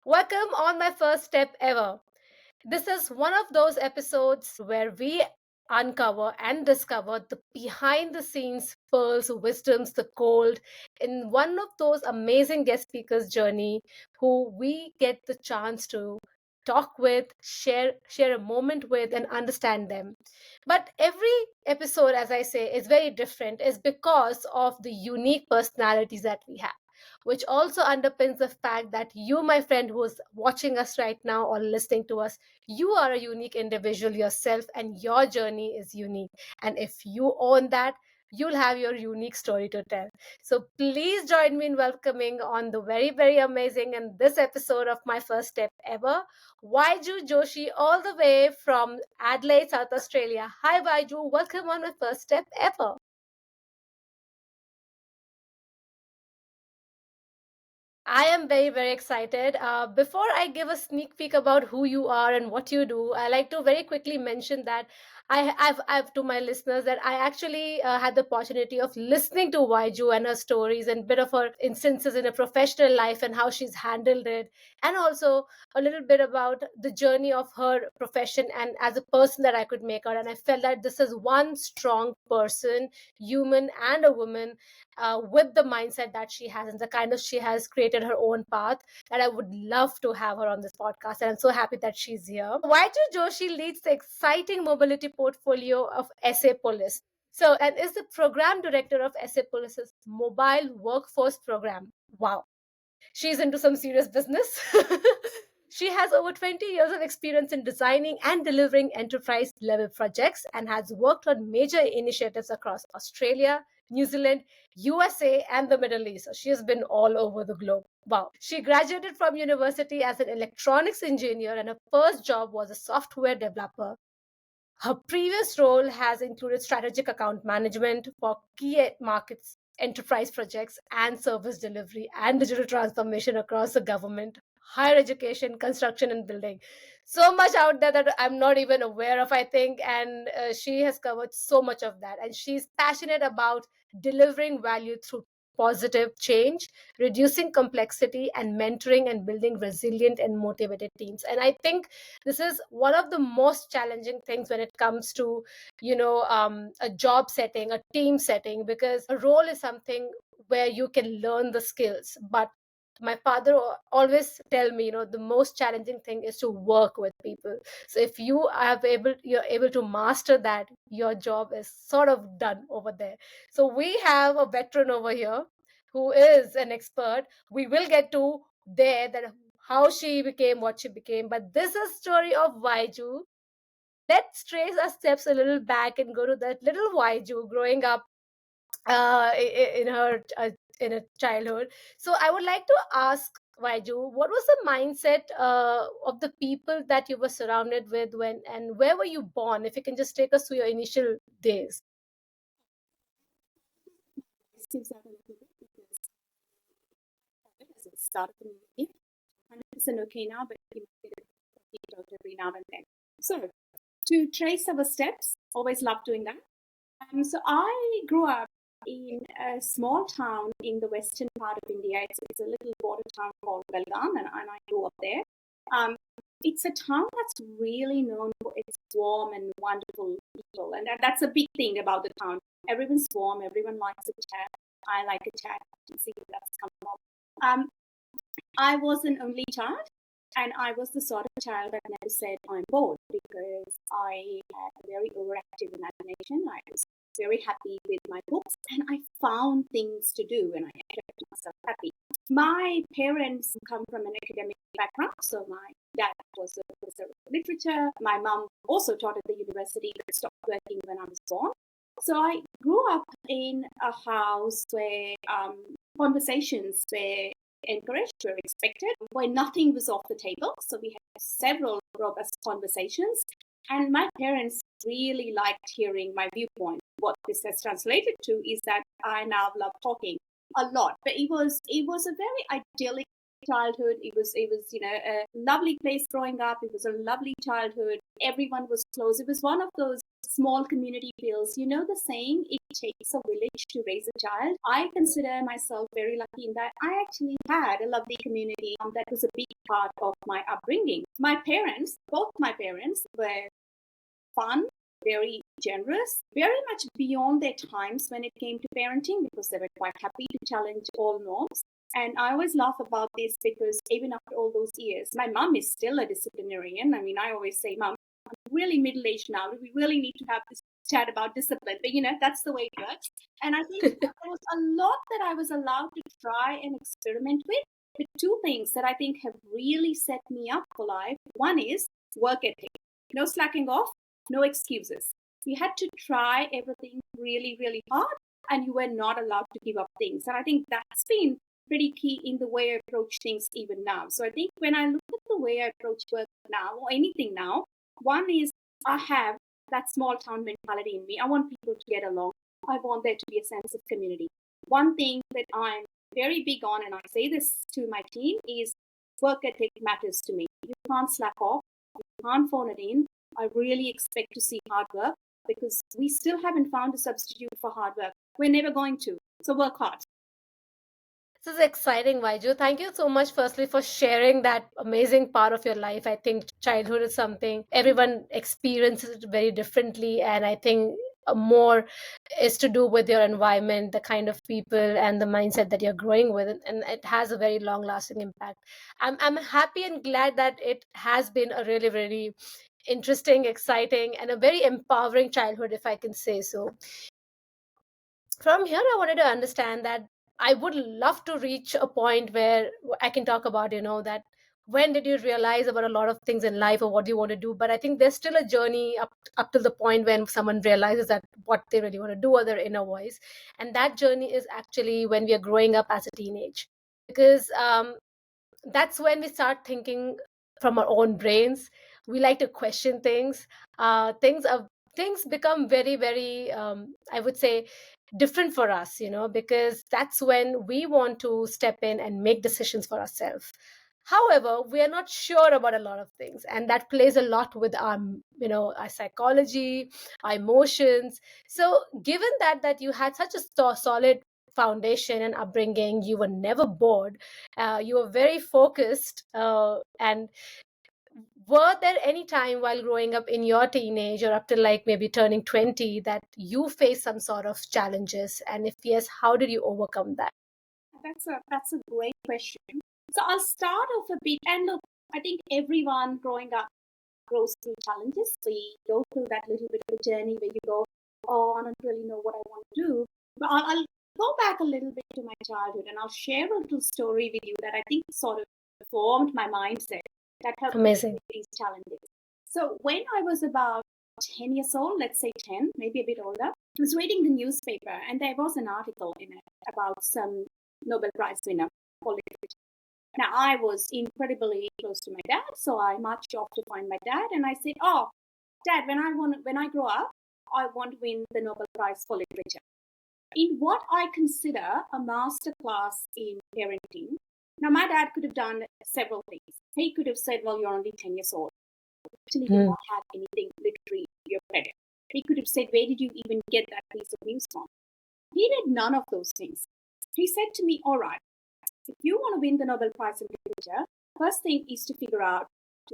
Welcome on my first step ever. This is one of those episodes where we uncover and discover the behind the scenes pearls, wisdoms, the gold in one of those amazing guest speakers' journey who we get the chance to talk with, share a moment with and understand them. But every episode, as I say, is very different is because of the unique personalities that we have, which also underpins the fact that you, my friend, who's watching us right now or listening to us, you are a unique individual yourself and your journey is unique. And if you own that, you'll have your unique story to tell. So please join me in welcoming on the very, very amazing and this episode of my first step ever, Vaiju Joshi, all the way from Adelaide, South Australia. Hi, Vaiju. Welcome on my first step ever. I am very, very excited. Before I give a sneak peek about who you are and what you do, I like to very quickly mention that I've to my listeners that I actually had the opportunity of listening to Waiju and her stories and bit of her instances in a professional life and how she's handled it, and also a little bit about the journey of her profession and as a person that I could make out. And I felt that this is one strong person, human and a woman, with the mindset that she has and the kind of she has created her own path, that I would love to have her on this podcast. And I'm so happy that she's here. Vaiju Joshi leads the exciting mobility portfolio of SAPOLIS. So, and is the program director of SAPOLIS's mobile workforce program. Wow. She's into some serious business. She has over 20 years of experience in designing and delivering enterprise level projects and has worked on major initiatives across Australia, New Zealand, USA, and the Middle East. So she has been all over the globe. Wow. She graduated from university as an electronics engineer, and her first job was a software developer. Her previous role has included strategic account management for key markets, enterprise projects, and service delivery and digital transformation across the government, higher education, construction, and building. So much out there that I'm not even aware of, I think. And she has covered so much of that. And she's passionate about delivering value through positive change, reducing complexity, and mentoring and building resilient and motivated teams. And I think this is one of the most challenging things when it comes to a job setting, a team setting, because a role is something where you can learn the skills. But my father always tell me, the most challenging thing is to work with people. So if you're able to master that, your job is sort of done over there. So we have a veteran over here who is an expert. We will get to there that how she became what she became. But this is story of Vaiju. Let's trace our steps a little back and go to that little Vaiju growing up in her in her childhood. So I would like to ask Vaiju, what was the mindset of the people that you were surrounded with when and where were you born? If you can just take us through your initial days. Steps out a little bit because as it started the new year. 100% okay now, but you might get a detailed every now and then. So, to trace our steps, always love doing that. So, I grew up in a small town in the western part of India. It's a little border town called Belgaum, and I grew up there. It's a town that's really known for its warm and wonderful people, and that's a big thing about the town. Everyone's warm, everyone likes a chat. I like a chat. You see where that's come from. I was an only child, and I was the sort of child that never said I'm bored because I had a very overactive imagination. I was very happy with my books, and I found things to do, and I kept myself happy. My parents come from an academic background, so my dad was a professor of literature. My mum also taught at the university, but stopped working when I was born. So I grew up in a house where conversations were encouraged, were expected, where nothing was off the table. So we had several robust conversations, and my parents really liked hearing my viewpoint. What this has translated to is that I now love talking a lot. But it was a very idyllic childhood. It was a lovely place growing up. It was a lovely childhood. Everyone was close. It was one of those small community feels. You know the saying, it takes a village to raise a child. I consider myself very lucky in that I actually had a lovely community that was a big part of my upbringing. My parents, both my parents, were fun, very generous, very much beyond their times when it came to parenting because they were quite happy to challenge all norms. And I always laugh about this because even after all those years, my mom is still a disciplinarian. I mean, I always say, Mom, I'm really middle aged now. We really need to have this chat about discipline. But, that's the way it works. And I think there was a lot that I was allowed to try and experiment with. But two things that I think have really set me up for life. One is work ethic. No slacking off, no excuses. You had to try everything really, really hard, and you were not allowed to give up things. And I think that's been pretty key in the way I approach things even now. So I think when I look at the way I approach work now or anything now, one is I have that small town mentality in me. I want people to get along. I want there to be a sense of community. One thing that I'm very big on, and I say this to my team, is work ethic matters to me. You can't slack off. You can't phone it in. I really expect to see hard work because we still haven't found a substitute for hard work. We're never going to. So work hard. This is exciting, Vaiju. Thank you so much, firstly, for sharing that amazing part of your life. I think childhood is something everyone experiences it very differently, and I think more is to do with your environment, the kind of people, and the mindset that you're growing with, and it has a very long-lasting impact. I'm happy and glad that it has been a really, really interesting, exciting, and a very empowering childhood, if I can say so. From here, I wanted to understand that I would love to reach a point where I can talk about, that when did you realize about a lot of things in life or what you want to do? But I think there's still a journey up to the point when someone realizes that what they really want to do or their inner voice. And that journey is actually when we are growing up as a teenage. Because that's when we start thinking from our own brains. We like to question things. Things become very, very, I would say, different for us, because that's when we want to step in and make decisions for ourselves. However, we are not sure about a lot of things, and that plays a lot with our psychology, our emotions. So given that you had such a solid foundation and upbringing, you were never bored, you were very focused, and were there any time while growing up in your teenage or up to like maybe turning 20 that you faced some sort of challenges, and if yes, how did you overcome that? That's a great question. So I'll start off a bit. And look, I think everyone growing up goes through challenges. We go through that little bit of a journey where you go, oh, I don't really know what I want to do. But I'll go back a little bit to my childhood and I'll share a little story with you that I think sort of formed my mindset that helped me Amazing. with these challenges. So when I was about 10 years old, let's say 10, maybe a bit older, I was reading the newspaper and there was an article in it about some Nobel Prize winner for literature. Now, I was incredibly close to my dad, so I marched off to find my dad and I said, oh, Dad, when I grow up, I want to win the Nobel Prize for literature. In what I consider a master class in parenting. Now, my dad could have done several things. He could have said, well, you're only 10 years old. You actually do not have anything literary to your credit. He could have said, where did you even get that piece of news from? He did none of those things. He said to me, all right, if you want to win the Nobel Prize in literature, first thing is to figure out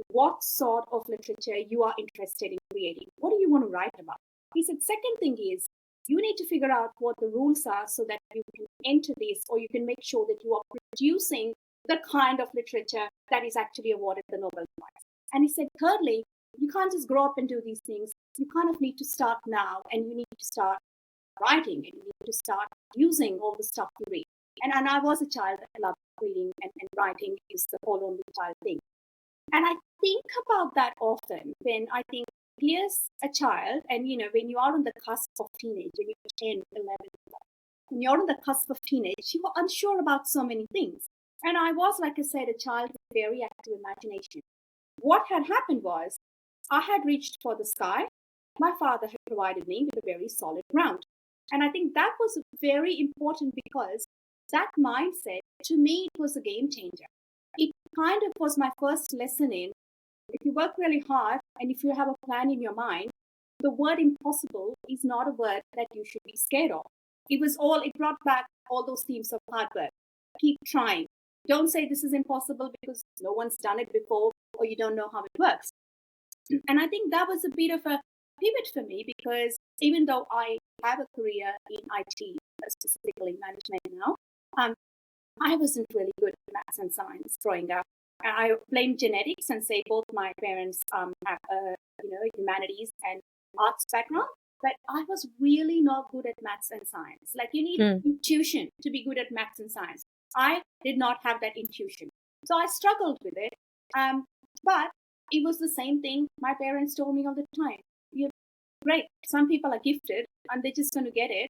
what sort of literature you are interested in creating. What do you want to write about? He said, second thing is you need to figure out what the rules are so that you can enter this or you can make sure that you are producing the kind of literature that is actually awarded the Nobel Prize. And he said, thirdly, you can't just grow up and do these things. You kind of need to start now and you need to start writing and you need to start using all the stuff you read. And I was a child that loved reading and writing is the whole only child thing. And I think about that often when I think, here's a child, and when you are on the cusp of teenage, when you're 10, 11, when you're on the cusp of teenage, you are unsure about so many things. And I was, like I said, a child with very active imagination. What had happened was I had reached for the sky. My father had provided me with a very solid ground. And I think that was very important because that mindset, to me, it was a game changer. It kind of was my first lesson in if you work really hard and if you have a plan in your mind, the word impossible is not a word that you should be scared of. It brought back all those themes of hard work. Keep trying. Don't say this is impossible because no one's done it before or you don't know how it works. And I think that was a bit of a pivot for me, because even though I have a career in IT, specifically management now, um, I wasn't really good at maths and science growing up. I blame genetics and say both my parents have humanities and arts background, but I was really not good at maths and science. Like, you need Mm. intuition to be good at maths and science. I did not have that intuition, so I struggled with it. But it was the same thing my parents told me all the time. You're great. Some people are gifted and they're just going to get it.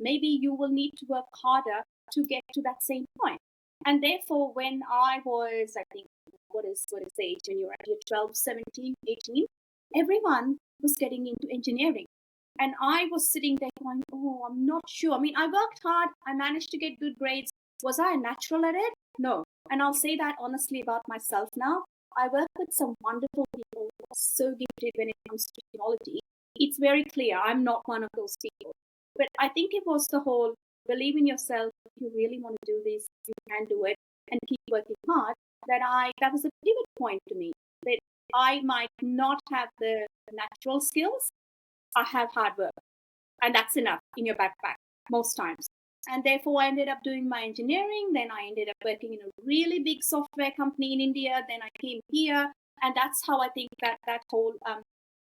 Maybe you will need to work harder to get to that same point. And therefore, when I was, I think, what is the age when you're at your 12, 17, 18, everyone was getting into engineering. And I was sitting there going, oh, I'm not sure. I mean, I worked hard. I managed to get good grades. Was I a natural at it? No. And I'll say that honestly about myself now. I work with some wonderful people who are so gifted when it comes to technology. It's very clear I'm not one of those people. But I think it was the whole believe in yourself. If you really want to do this, you can do it, and keep working hard. That was a pivot point to me. That I might not have the natural skills, I have hard work, and that's enough in your backpack most times. And therefore, I ended up doing my engineering. Then I ended up working in a really big software company in India. Then I came here, and that's how I think that whole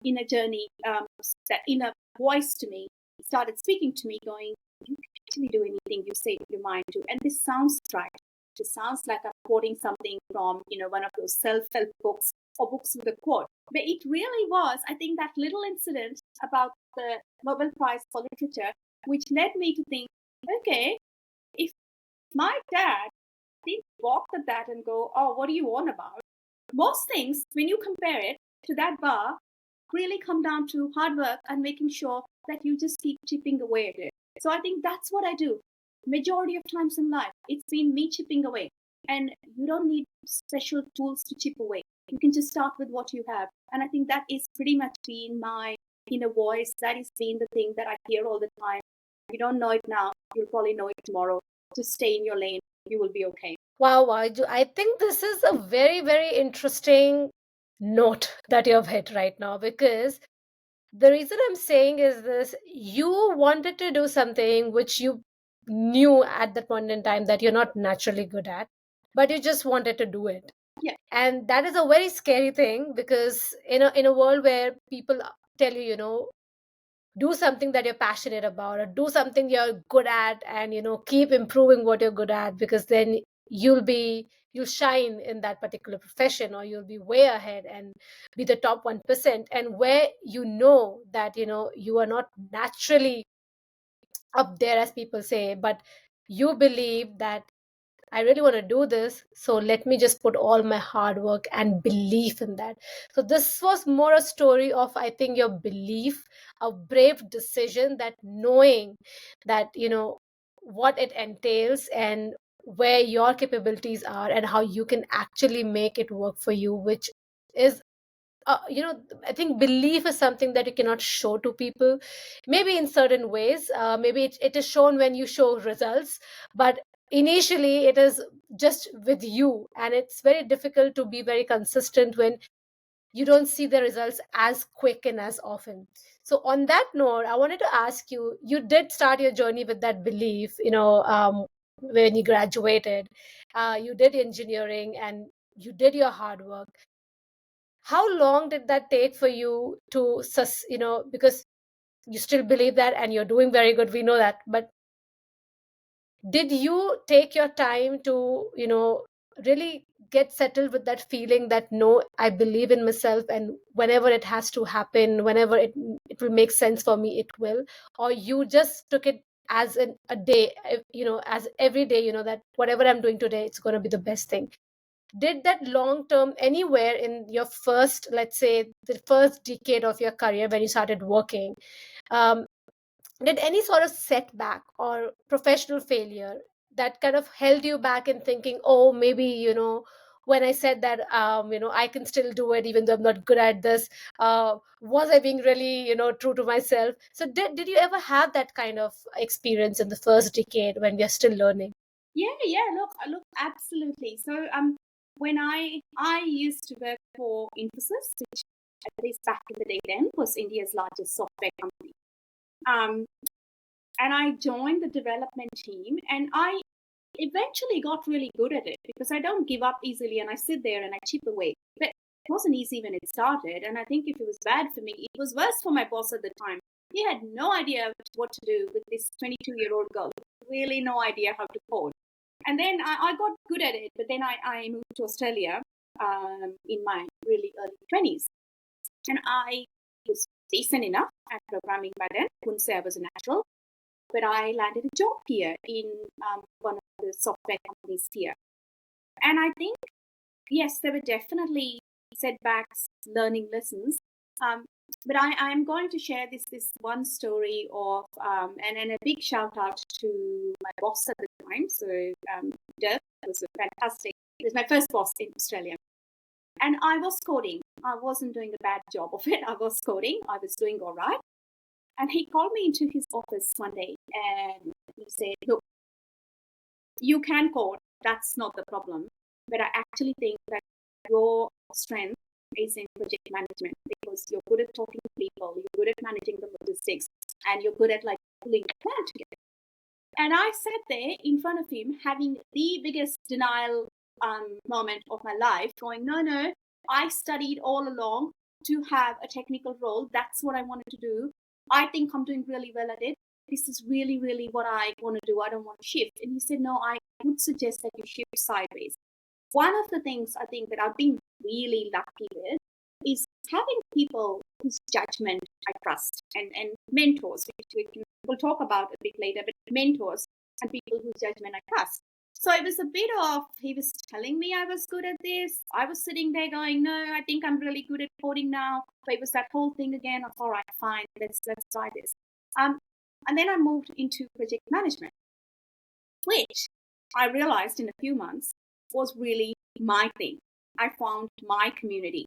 inner journey, that inner voice to me, started speaking to me, going, "You can actually do anything you say your mind to." And this sounds right. It sounds like I'm quoting something from one of those self-help books or books with a quote. But it really was, I think, that little incident about the Nobel Prize for Literature, which led me to think, okay, if my dad didn't balk at that and go, oh, what are you on about? Most things, when you compare it to that bar, really come down to hard work and making sure that you just keep chipping away at it. So I think that's what I do. Majority of times in life, it's been me chipping away. And you don't need special tools to chip away. You can just start with what you have. And I think that is pretty much been my inner voice. That is been the thing that I hear all the time. If you don't know it now, you'll probably know it tomorrow. Just stay in your lane. You will be okay. Wow, I think this is a very, very interesting note that you have hit right now, because the reason I'm saying is this: you wanted to do something which you knew at that point in time that you're not naturally good at, but you just wanted to do it. Yeah. And that is a very scary thing, because in a world where people tell you, do something that you're passionate about, or do something you're good at, and keep improving what you're good at, because then you'll shine in that particular profession, or you'll be way ahead and be the top 1%. And where that you are not naturally up there, as people say, but you believe that I really want to do this, so let me just put all my hard work and belief in that. So this was more a story of, I think, your belief, a brave decision, that knowing that what it entails, and where your capabilities are, and how you can actually make it work for you, which is I think belief is something that you cannot show to people. Maybe in certain ways, maybe it is shown when you show results, but initially it is just with you, and it's very difficult to be very consistent when you don't see the results as quick and as often. So on that note, I wanted to ask you, you did start your journey with that belief, when you graduated, you did engineering, and you did your hard work. How long did that take for you to because you still believe that, and you're doing very good, we know that, but did you take your time to really get settled with that feeling that, no, I believe in myself, and whenever it has to happen, whenever it will make sense for me, it will? Or you just took it as a day, as every day, that whatever I'm doing today, it's going to be the best thing? Did that long term, anywhere in your first, let's say, the first decade of your career, when you started working, um, did any sort of setback or professional failure that kind of held you back in thinking, oh, maybe when I said that, I can still do it even though I'm not good at this? Was I being really, true to myself? So did you ever have that kind of experience in the first decade when we are still learning? Yeah. Look, absolutely. So, when I used to work for Infosys, which at least back in the day then was India's largest software company. Um, and I joined the development team, and I eventually got really good at it because I don't give up easily, and I sit there and I chip away. But it wasn't easy when it started, and I think if it was bad for me, it was worse for my boss at the time. He had no idea what to do with this 22-year-old girl. Really, no idea how to code. And then I got good at it, but then I moved to Australia in my really early 20s. And I was decent enough at programming by then. I wouldn't say I was a natural, but I landed a job here in one of the software companies here. And I think, yes, there were definitely setbacks, learning lessons. But I'm going to share this one story of, and a big shout out to my boss at the time. So, Dirk was a fantastic, he was my first boss in Australia. And I was coding. I wasn't doing a bad job of it. I was coding. I was doing all right. And he called me into his office one day and he said, look, you can code. That's not the problem. But I actually think that your strength is in project management because you're good at talking to people, you're good at managing the logistics, and you're good at like pulling the plan together. And I sat there in front of him having the biggest denial moment of my life, going, no, I studied all along to have a technical role. That's what I wanted to do. I think I'm doing really well at it. This is really, really what I want to do. I don't want to shift. And he said, no, I would suggest that you shift sideways. One of the things I think that I've been really lucky with is having people whose judgment I trust and mentors, which we'll talk about a bit later, but mentors and people whose judgment I trust. So it was a bit of, he was telling me I was good at this. I was sitting there going, no, I think I'm really good at coding now. So it was that whole thing again of, all right, fine, let's try this. And then I moved into project management, which I realized in a few months was really my thing. I found my community.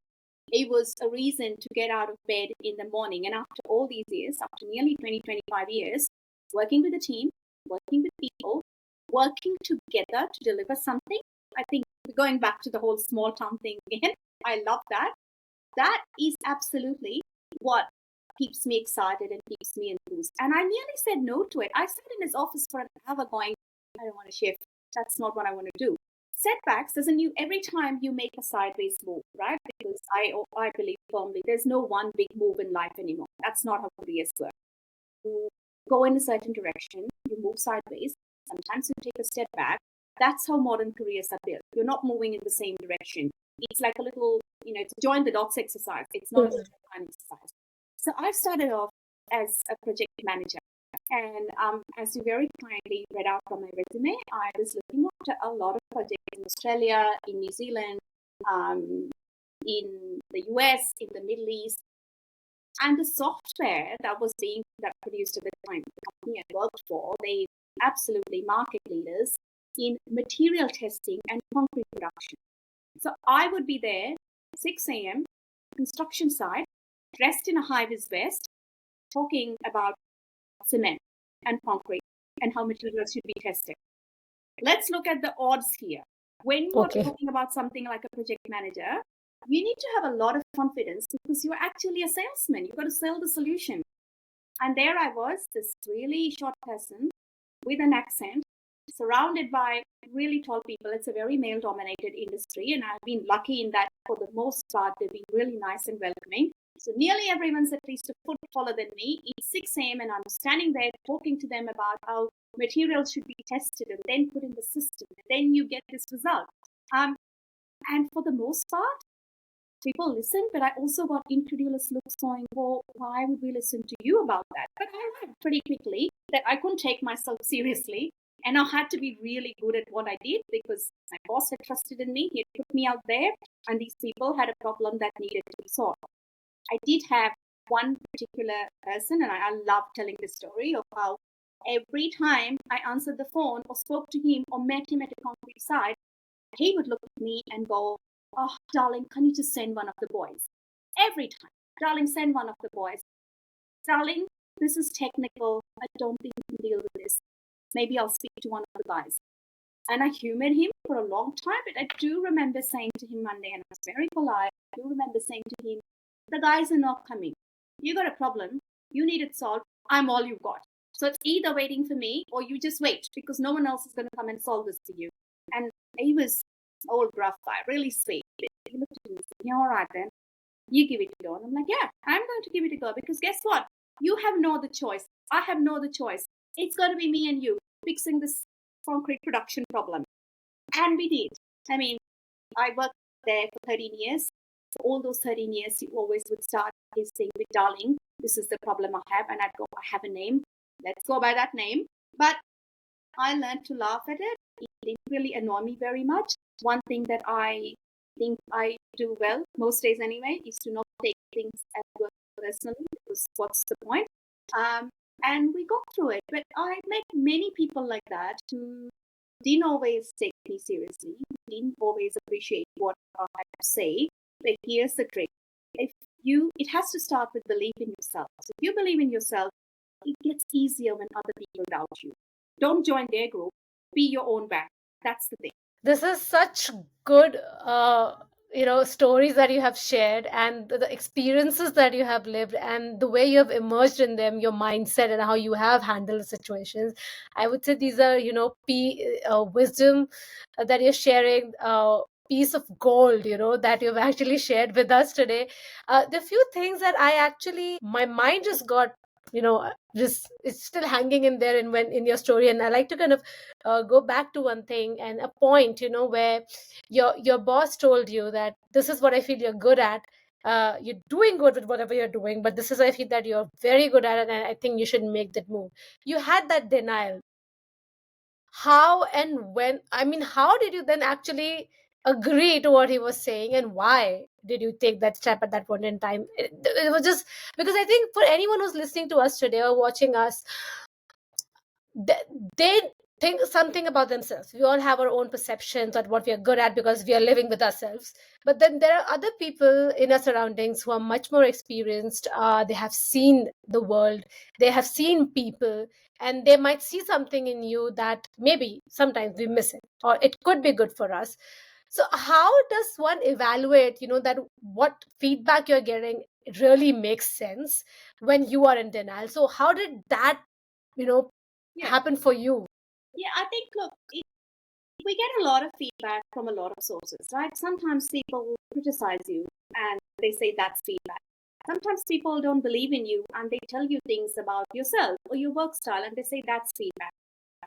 It was a reason to get out of bed in the morning. And after all these years, after nearly 25 years, working with a team, working with people, working together to deliver something, I think going back to the whole small town thing again, I love that. That is absolutely what keeps me excited and keeps me enthused. And I nearly said no to it. I sat in his office for an hour going, I don't want to shift. That's not what I want to do. Setbacks doesn't you every time you make a sideways move, right? Because I believe firmly there's no one big move in life anymore. That's not how careers work. You go in a certain direction, you move sideways, sometimes you take a step back. That's how modern careers are built. You're not moving in the same direction. It's like a little, it's a join the dots exercise. It's not a time exercise. So I started off as a project manager. And as you very kindly read out from my resume, I was looking after a lot of projects in Australia, in New Zealand, in the US, in the Middle East. And the software that produced at the time, the company I worked for, they absolutely market leaders in material testing and concrete production. So I would be there 6 a.m., construction site, dressed in a high-vis vest, talking about cement and concrete and how materials should be tested. Let's look at the odds here. When you're talking about something like a project manager, you need to have a lot of confidence because you're actually a salesman. You've got to sell the solution. And there I was, this really short person with an accent, surrounded by really tall people. It's a very male-dominated industry, and I've been lucky in that for the most part, they've been really nice and welcoming. So nearly everyone's at least a foot taller than me. It's 6 a.m. and I'm standing there talking to them about how materials should be tested and then put in the system. And then you get this result. And for the most part, people listen, but I also got incredulous looks going, well, why would we listen to you about that? But I learned pretty quickly that I couldn't take myself seriously. And I had to be really good at what I did because my boss had trusted in me. He had put me out there, and these people had a problem that needed to be solved. I did have one particular person, and I love telling the story of how every time I answered the phone or spoke to him or met him at a concrete site, he would look at me and go, "Oh, darling, can you just send one of the boys?" Every time, "Darling, send one of the boys. Darling, this is technical. I don't think you can deal with this. Maybe I'll speak to one of the guys." And I humored him for a long time, but I do remember saying to him one day, and I was very polite, I do remember saying to him, "The guys are not coming. You got a problem. You need it solved. I'm all you've got. So it's either waiting for me or you just wait, because no one else is going to come and solve this for you." And he was an old gruff guy, really sweet. He looked at me and said, "Yeah, all right then. You give it a go." And I'm like, "Yeah, I'm going to give it a go, because guess what? You have no other choice. I have no other choice. It's going to be me and you fixing this concrete production problem." And we did. I mean, I worked there for 13 years. For all those 13 years, he always would start his thing with, "Darling, this is the problem I have." And I'd go, "I have a name. Let's go by that name." But I learned to laugh at it. It didn't really annoy me very much. One thing that I think I do well, most days anyway, is to not take things at work personally, because what's the point? Um, and we got through it. But I met many people like that who didn't always take me seriously, didn't always appreciate what I had to say. But here's the trick. It has to start with belief in yourself. So if you believe in yourself, it gets easier when other people doubt you. Don't join their group. Be your own back. That's the thing. This is such good stories that you have shared, and the experiences that you have lived, and the way you have emerged in them, your mindset, and how you have handled situations. I would say these are wisdom that you're sharing, piece of gold, that you've actually shared with us today. The few things that I actually, my mind just got, just it's still hanging in there in your story, and I like to kind of go back to one thing and a point, where your boss told you that this is what I feel you're good at. You're doing good with whatever you're doing, but this is I feel that you're very good at it, and I think you should make that move. You had that denial. How and when? I mean, how did you then actually agree to what he was saying, and why did you take that step at that point in time? It was just because I think for anyone who's listening to us today or watching us, they think something about themselves. We all have our own perceptions at what we are good at because we are living with ourselves. But then there are other people in our surroundings who are much more experienced. They have seen the world, they have seen people, and they might see something in you that maybe sometimes we miss it, or it could be good for us. So how does one evaluate, that what feedback you're getting really makes sense when you are in denial? So how did that, you know, Yeah. happen for you? Yeah, I think, look, we get a lot of feedback from a lot of sources, right? Sometimes people criticize you and they say that's feedback. Sometimes people don't believe in you and they tell you things about yourself or your work style and they say that's feedback.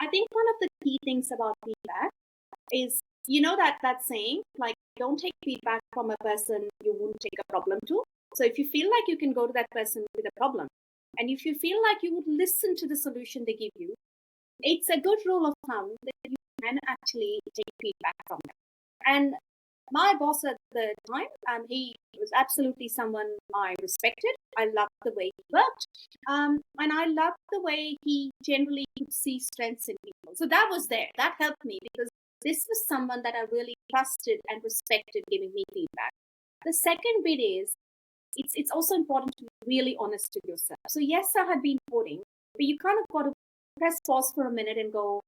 I think one of the key things about feedback is, that saying, like, don't take feedback from a person you wouldn't take a problem to. So if you feel like you can go to that person with a problem, and if you feel like you would listen to the solution they give you, it's a good rule of thumb that you can actually take feedback from them. And my boss at the time, he was absolutely someone I respected. I loved the way he worked. And I loved the way he generally could see strengths in people. So that was there. That helped me because this was someone that I really trusted and respected giving me feedback. The second bit is it's also important to be really honest with yourself. So yes, I had been coding, but you kind of got to press pause for a minute and go,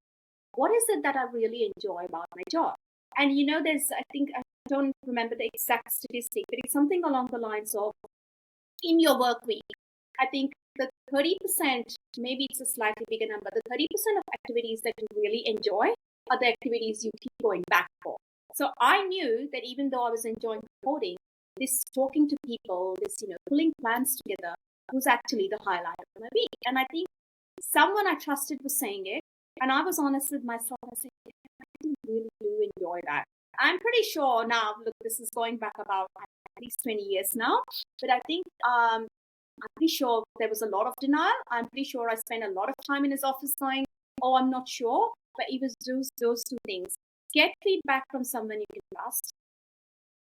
what is it that I really enjoy about my job? And I think I don't remember the exact statistic, but it's something along the lines of, in your work week, I think the 30%, maybe it's a slightly bigger number, the 30% of activities that you really enjoy are the activities you keep going back for. So I knew that even though I was enjoying coding, this talking to people, this, pulling plans together was actually the highlight of my week. And I think someone I trusted was saying it, and I was honest with myself. I said, yeah, I really do enjoy that. I'm pretty sure now, look, this is going back about at least 20 years now, but I think I'm pretty sure there was a lot of denial. I'm pretty sure I spent a lot of time in his office going, oh, I'm not sure. But it was those two things. Get feedback from someone you can trust.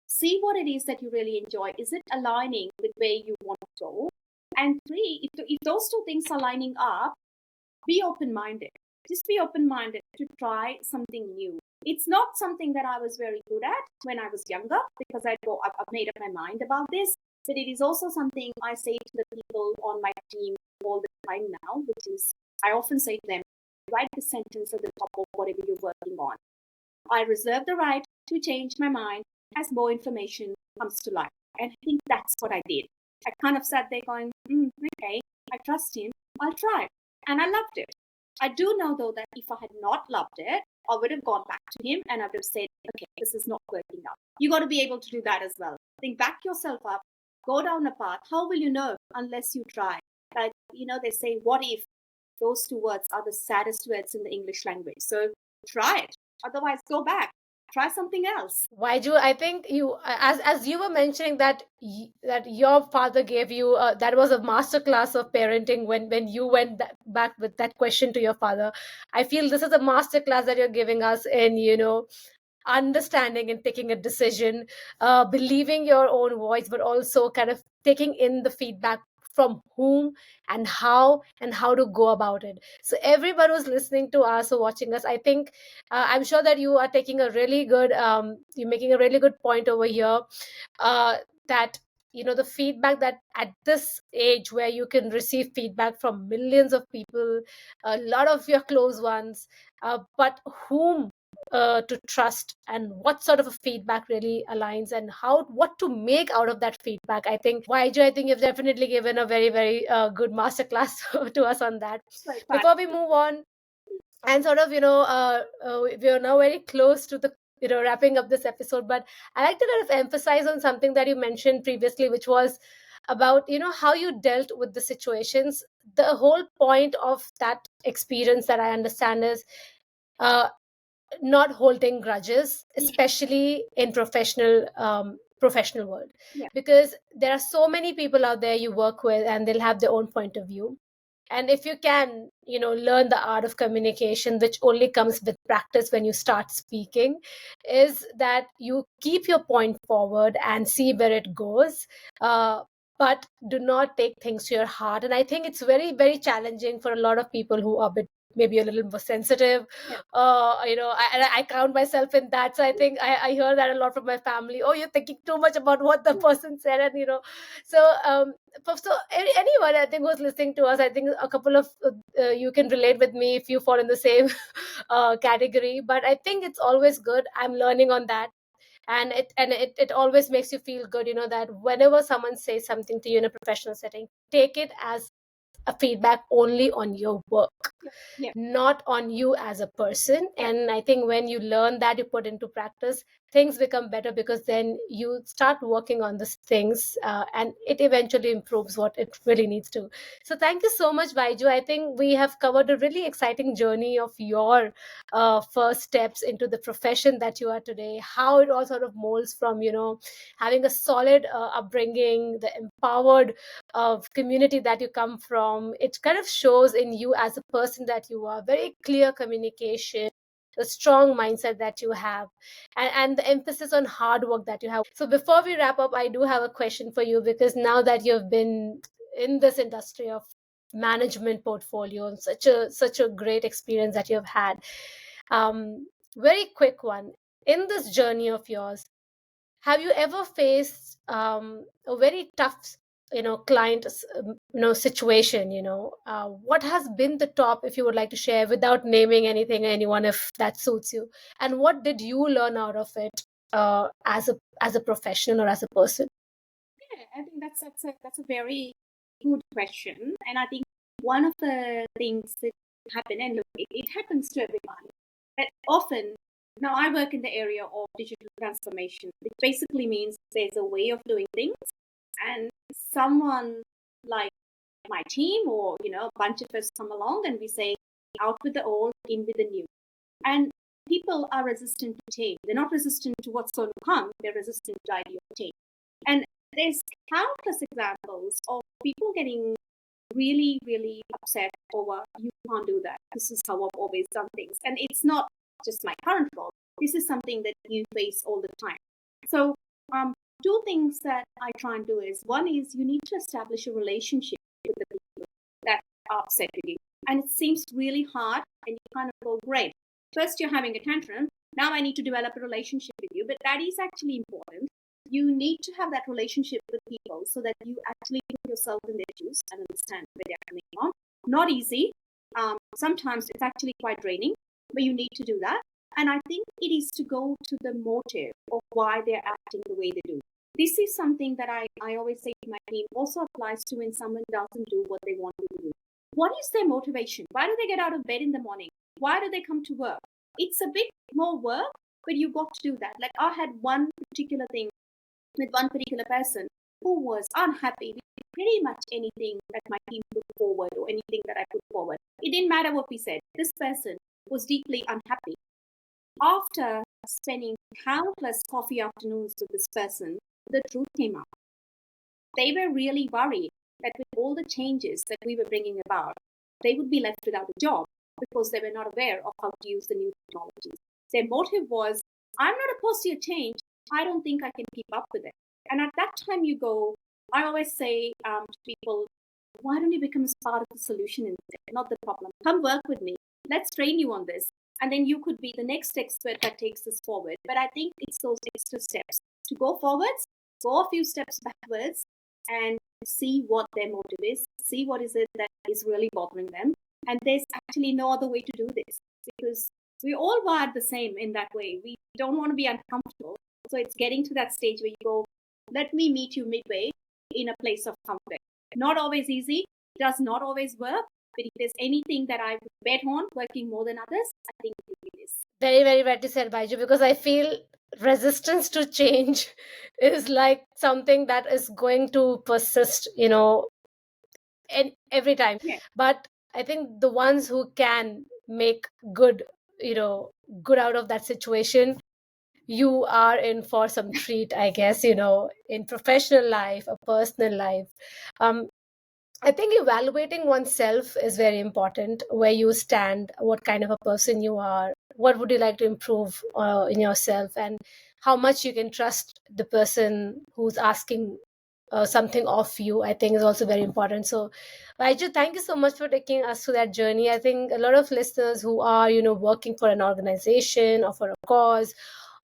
See what it is that you really enjoy. Is it aligning with where you want to go? And three, if those two things are lining up, be open-minded. Just be open-minded. to try something new. It's not something that I was very good at when I was younger because I've made up my mind about this. But it is also something I say to the people on my team all the time now, which is I often say to them, write the sentence at the top of whatever you're working on. I reserve the right to change my mind as more information comes to light. And I think that's what I did. I kind of sat there going, okay, I trust him, I'll try. And I loved it. I do know, though, that if I had not loved it, I would have gone back to him and I would have said, okay, this is not working out. You got to be able to do that as well. Think, back yourself up, go down a path. How will you know unless you try? Like, they say, what if? Those two words are the saddest words in the English language. So try it. Otherwise, go back. Try something else. Vaiju, I think you, as you were mentioning that that your father gave you that was a master class of parenting when you went back with that question to your father. I feel this is a master class that you're giving us in understanding and taking a decision, believing your own voice, but also kind of taking in the feedback from whom and how to go about it. So everyone who's listening to us or watching us, I think I'm sure that you are taking a really good you're making a really good point over here, that the feedback that at this age where you can receive feedback from millions of people, a lot of your close ones, but whom to trust and what sort of a feedback really aligns and what to make out of that feedback. I think Vaiju, I think you've definitely given a very very good masterclass to us on that. Right. Before we move on and sort of we are now very close to the wrapping up this episode, but I like to kind of emphasize on something that you mentioned previously, which was about how you dealt with the situations. The whole point of that experience that I understand is uh, not holding grudges, especially in professional world, Yeah. because there are so many people out there you work with and they'll have their own point of view. And if you can learn the art of communication, which only comes with practice when you start speaking, is that you keep your point forward and see where it goes, but do not take things to your heart. And I think it's very very challenging for a lot of people who are a bit maybe a little more sensitive. Yeah. I count myself in that. So I think I hear that a lot from my family. Oh, you're thinking too much about what the person said. And so anyone I think who's listening to us, I think a couple of you can relate with me if you fall in the same category. But I think it's always good. I'm learning on that. And it always makes you feel good, that whenever someone says something to you in a professional setting, take it as a feedback only on your work, Yeah. not on you as a person. Yeah. And I think when you learn that, you put into practice, things become better, because then you start working on these things, and it eventually improves what it really needs to. So thank you so much, Vaiju. I think we have covered a really exciting journey of your first steps into the profession that you are today, how it all sort of molds from having a solid upbringing, the empowered community that you come from. It kind of shows in you as a person that you are, very clear communication, the strong mindset that you have, and the emphasis on hard work that you have. So before we wrap up, I do have a question for you, because now that you've been in this industry of management portfolio, and such a great experience that you've had, very quick one, in this journey of yours, have you ever faced a very tough client situation? What has been the top, if you would like to share without naming anyone, if that suits you, and what did you learn out of it, as a professional or as a person? Yeah, I think that's a very good question, and I think one of the things that happen, and look, it happens to everyone, but often. Now, I work in the area of digital transformation, which basically means there's a way of doing things, and someone like my team or a bunch of us come along and we say, out with the old, in with the new. And people are resistant to change. They're not resistant to what's going to come, they're resistant to the idea of change. And there's countless examples of people getting really, really upset over, you can't do that. This is how I've always done things. And it's not just my current role. This is something that you face all the time. So two things that I try and do is, one is you need to establish a relationship with the people that are upset with you. And it seems really hard, and you kind of go, great, First, you're having a tantrum. Now I need to develop a relationship with you. But that is actually important. You need to have that relationship with people so that you actually put yourself in their shoes and understand where they're coming from. Not easy. Sometimes it's actually quite draining, but you need to do that. And I think it is to go to the motive of why they're acting the way they do. This is something that I always say to my team also applies to when someone doesn't do what they want to do. What is their motivation? Why do they get out of bed in the morning? Why do they come to work? It's a bit more work, but you got to do that. Like I had one particular thing with one particular person who was unhappy with pretty much anything that my team put forward or anything that I put forward. It didn't matter what we said. This person was deeply unhappy. After spending countless coffee afternoons with this person, the truth came out. They were really worried that with all the changes that we were bringing about, they would be left without a job because they were not aware of how to use the new technologies. Their motive was, I'm not opposed to your change. I don't think I can keep up with it. And at that time you go, I always say to people, why don't you become a part of the solution instead, not the problem? Come work with me. Let's train you on this. And then you could be the next expert that takes this forward. But I think it's those extra steps to go forwards, go a few steps backwards, and see what their motive is, see what is it that is really bothering them. And there's actually no other way to do this because we all wired the same in that way. We don't want to be uncomfortable. So it's getting to that stage where you go, let me meet you midway in a place of comfort. Not always easy, does not always work. But if there's anything that I would bet on working more than others, I think it would be this. Very, very rightly said, Baiju, because I feel resistance to change is like something that is going to persist, and every time. Yeah. But I think the ones who can make good out of that situation, you are in for some treat, I guess, in professional life or personal life. um I think evaluating oneself is very important. Where you stand, what kind of a person you are, what would you like to improve in yourself, and how much you can trust the person who's asking something of you, I think is also very important. So, Vaiju, thank you so much for taking us through that journey. I think a lot of listeners who are, working for an organization or for a cause,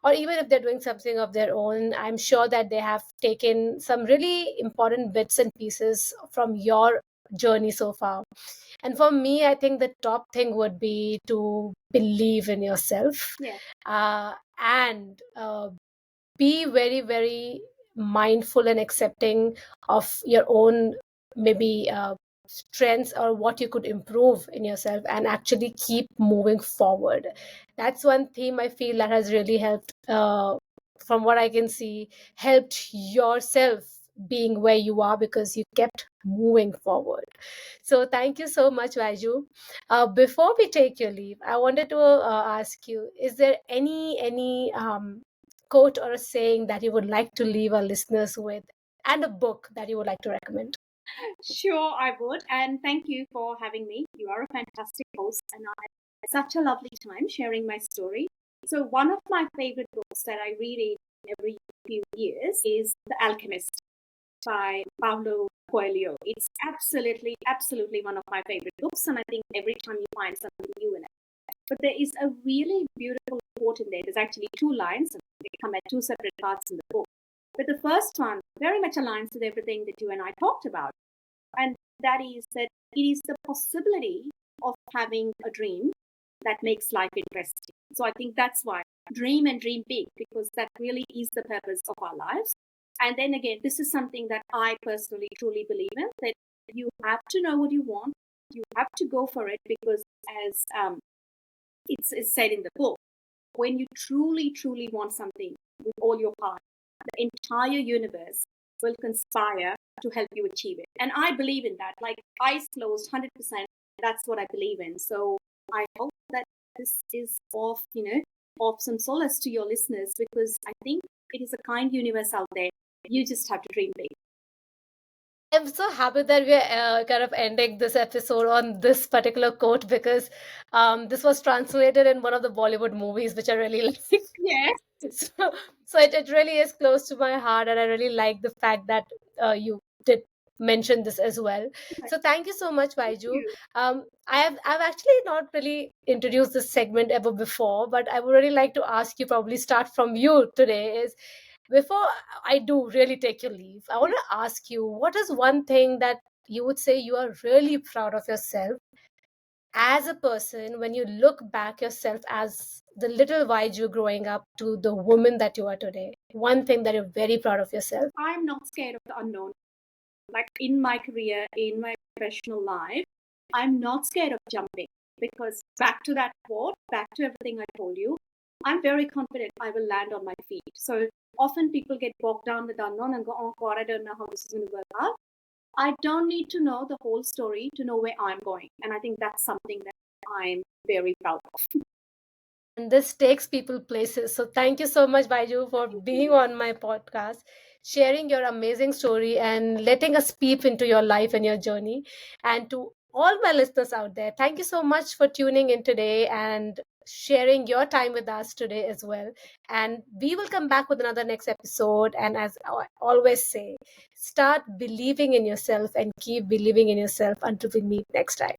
or even if they're doing something of their own, I'm sure that they have taken some really important bits and pieces from your journey so far. And for me, I think the top thing would be to believe in yourself, Yeah. and be very, very mindful and accepting of your own, maybe strengths or what you could improve in yourself, and actually keep moving forward. That's one theme I feel that has really helped, from what I can see, helped yourself being where you are because you kept moving forward. So thank you so much, Vaiju. Before we take your leave, I wanted to ask you, is there any quote or a saying that you would like to leave our listeners with, and a book that you would like to recommend? Sure, I would. And thank you for having me. You are a fantastic host, and I had such a lovely time sharing my story. So, one of my favorite books that I reread every few years is The Alchemist by Paulo Coelho. It's absolutely, absolutely one of my favorite books, and I think every time you find something new in it. But there is a really beautiful quote in there. There's actually two lines, and they come at two separate parts in the book. But the first one very much aligns with everything that you and I talked about. And that is that it is the possibility of having a dream that makes life interesting. So I think that's why dream and dream big, because that really is the purpose of our lives. And then again, this is something that I personally truly believe in, that you have to know what you want. You have to go for it because, as it's said in the book, when you truly, truly want something with all your heart, the entire universe will conspire to help you achieve it. And I believe in that. Like eyes closed, 100%. That's what I believe in. So I hope that this is of some solace to your listeners, because I think it is a kind universe out there. You just have to dream big. I'm so happy that we are kind of ending this episode on this particular quote, because this was translated in one of the Bollywood movies, which I really like. Yes. So it really is close to my heart, and I really like the fact that you did mention this as well. So thank you so much, Thank Vaiju. you. I've actually not really introduced this segment ever before, but I would really like to ask you, probably start from you today, is before I do really take your leave, I want to ask you, what is one thing that you would say you are really proud of yourself as a person when you look back yourself as the little Vaiju growing up to the woman that you are today? One thing that you're very proud of yourself. I'm not scared of the unknown. Like in my career, in my professional life, I'm not scared of jumping, because back to that quote, back to everything I told you, I'm very confident I will land on my feet. So often people get bogged down with the unknown and go, oh God, I don't know how this is going to work out. I don't need to know the whole story to know where I'm going. And I think that's something that I'm very proud of. And this takes people places. So thank you so much, Baiju, for Thank being you. on my podcast, sharing your amazing story and letting us peep into your life and your journey. And to all my listeners out there, thank you so much for tuning in today and sharing your time with us today as well. And we will come back with another next episode. And as I always say, start believing in yourself and keep believing in yourself until we meet next time.